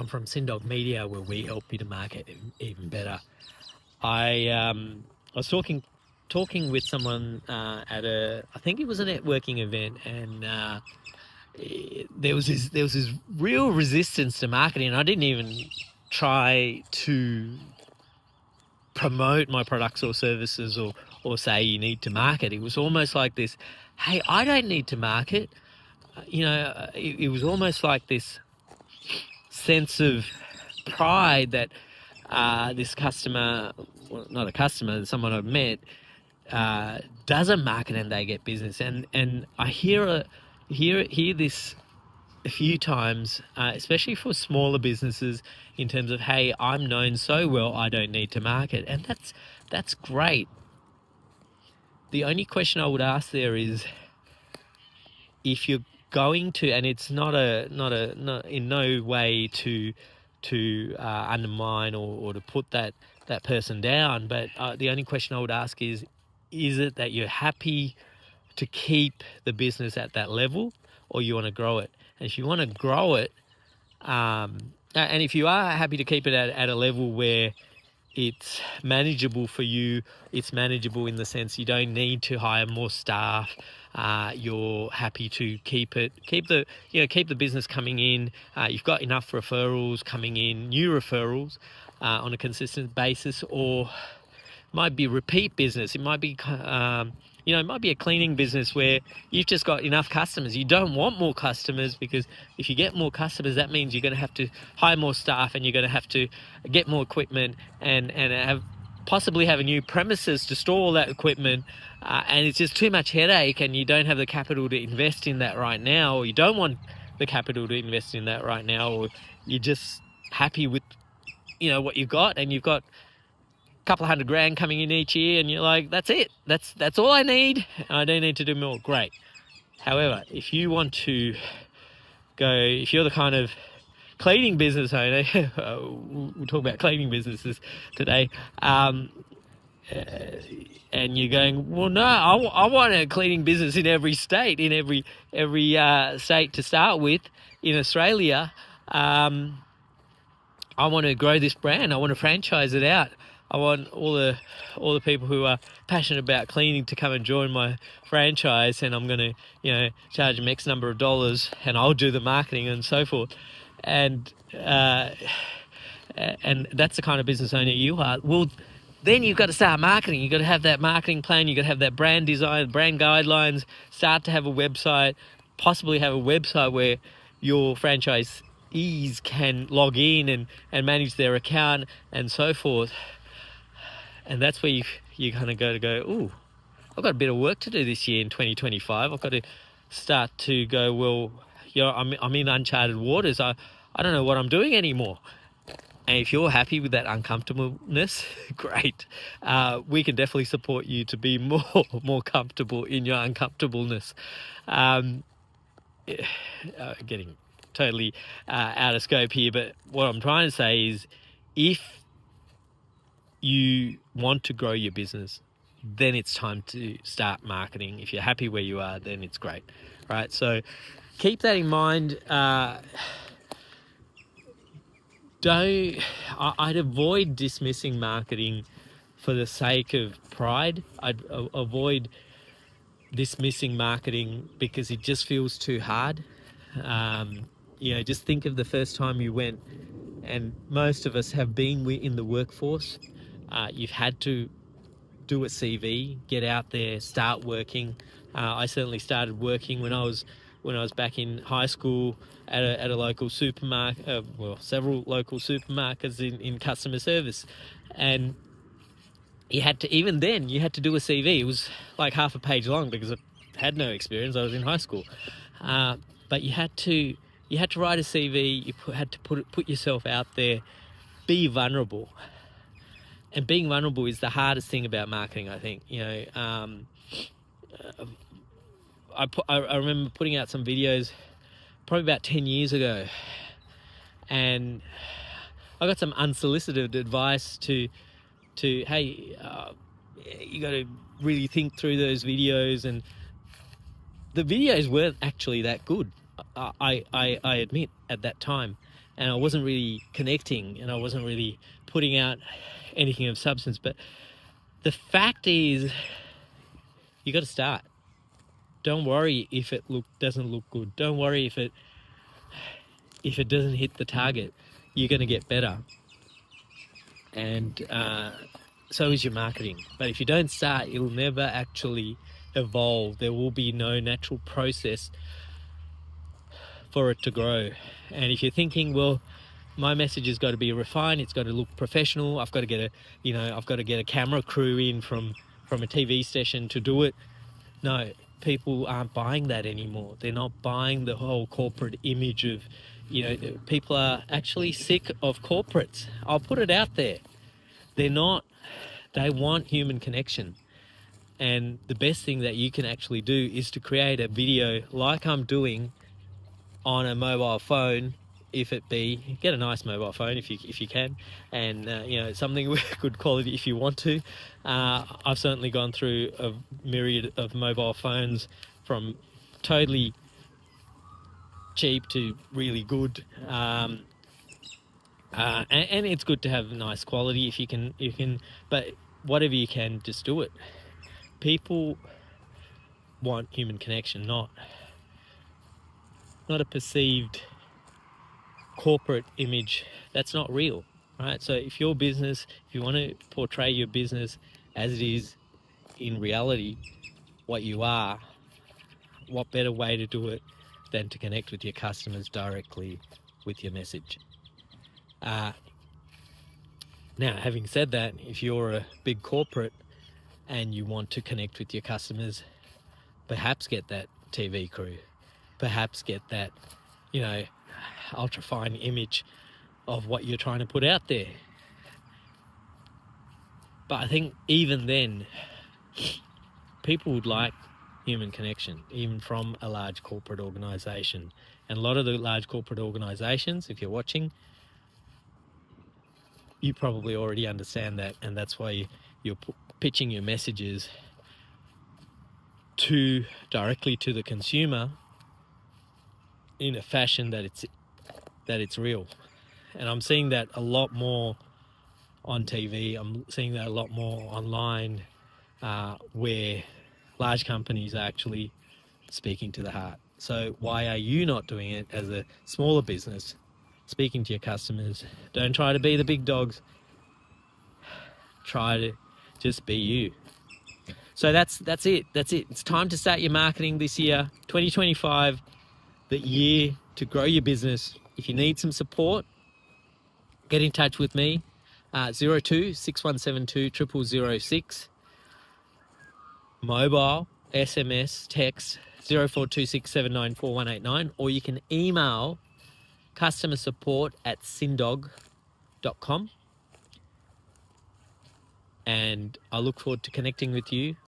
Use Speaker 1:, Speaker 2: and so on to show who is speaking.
Speaker 1: from Syndog Media, where we help you to market even better. I was talking with someone at I think it was a networking event, and there was this real resistance to marketing. I didn't even try to promote my products or services or say you need to market. It was almost like this, hey, I don't need to market. It was almost like this sense of pride that this customer, well, not a customer, someone I've met, doesn't market and they get business. And I hear this a few times, especially for smaller businesses, in terms of, hey, I'm known so well, I don't need to market. And that's great. The only question I would ask there is, if you're going to, and it's not in no way to undermine or to put that person down, but the only question I would ask is it that you're happy to keep the business at that level, or you want to grow it? And if you want to grow it, and if you are happy to keep it at a level where it's manageable for you, it's manageable in the sense you don't need to hire more staff, you're happy to keep the business coming in, you've got enough referrals coming in, new referrals on a consistent basis, or it might be repeat business, it might be it might be a cleaning business where you've just got enough customers. You don't want more customers, because if you get more customers, that means you're going to have to hire more staff, and you're going to have to get more equipment and possibly have a new premises to store all that equipment. And it's just too much headache, and you don't have the capital to invest in that right now, or you don't want the capital to invest in that right now, or you're just happy with what you've got, and you've got couple of $100,000 coming in each year, and you're like, that's it, that's all I need, I don't need to do more. Great. However, if you want to go, if you're the kind of cleaning business owner, we'll talk about cleaning businesses today, and you're going, well, no, I want a cleaning business in every state, in every state to start with in Australia. I want to grow this brand, I want to franchise it out, I want all the people who are passionate about cleaning to come and join my franchise, and I'm going to, charge them X number of dollars, and I'll do the marketing and so forth. And that's the kind of business owner you are. Well, then you've got to start marketing. You've got to have that marketing plan. You've got to have that brand design, brand guidelines, start to have a website, possibly have a website where your franchisees can log in and manage their account and so forth. And that's where you kind of go, ooh, I've got a bit of work to do this year in 2025. I've got to start to go, well, I'm in uncharted waters. I don't know what I'm doing anymore. And if you're happy with that uncomfortableness, great. We can definitely support you to be more comfortable in your uncomfortableness. Getting totally out of scope here, but what I'm trying to say is, if you want to grow your business, then it's time to start marketing. If you're happy where you are, then it's great, right? So keep that in mind. I'd avoid dismissing marketing for the sake of pride. I'd avoid dismissing marketing because it just feels too hard. Just think of the first time you went, and most of us have been in the workforce. You've had to do a CV, get out there, start working. I certainly started working when I was back in high school at a local supermarket, several local supermarkets in customer service, and you had to do a CV. It was like half a page long because I had no experience. I was in high school, but you had to write a CV. You had to put yourself out there, be vulnerable. And being vulnerable is the hardest thing about marketing, I think. I remember putting out some videos probably about 10 years ago, and I got some unsolicited advice to hey, you got to really think through those videos, and the videos weren't actually that good. I admit at that time, and I wasn't really connecting, and I wasn't really putting out anything of substance. But the fact is, you got to start. Don't worry if it doesn't look good. Don't worry if it doesn't hit the target. You're going to get better, and so is your marketing. But if you don't start, it'll never actually evolve. There will be no natural process for it to grow. And if you're thinking, well, my message has got to be refined, it's got to look professional, I've got to get a camera crew in from a TV station to do it. No, people aren't buying that anymore. They're not buying the whole corporate image of, people are actually sick of corporates. I'll put it out there. They want human connection. And the best thing that you can actually do is to create a video like I'm doing on a mobile phone, if it be, get a nice mobile phone if you can, and something with good quality if you want to. I've certainly gone through a myriad of mobile phones, from totally cheap to really good, and it's good to have nice quality if you can, but whatever you can, just do it. People want human connection, not a perceived corporate image that's not real, right? So if your business, if you want to portray your business as it is in reality, what you are, what better way to do it than to connect with your customers directly with your message? Now, having said that, if you're a big corporate and you want to connect with your customers, perhaps get that TV crew, perhaps get that, ultra fine image of what you're trying to put out there. But I think even then, people would like human connection, even from a large corporate organization. And a lot of the large corporate organizations, if you're watching, you probably already understand that, and that's why you're pitching your messages directly to the consumer in a fashion that it's real. And I'm seeing that a lot more on TV. I'm seeing that a lot more online, where large companies are actually speaking to the heart. So why are you not doing it as a smaller business, speaking to your customers? Don't try to be the big dogs. Try to just be you. So that's it. It's time to start your marketing this year, 2025, the year to grow your business. If you need some support, get in touch with me, 02 6172 0006. Mobile, SMS, text 0426794189, or you can email customersupport@sindog.com. And I look forward to connecting with you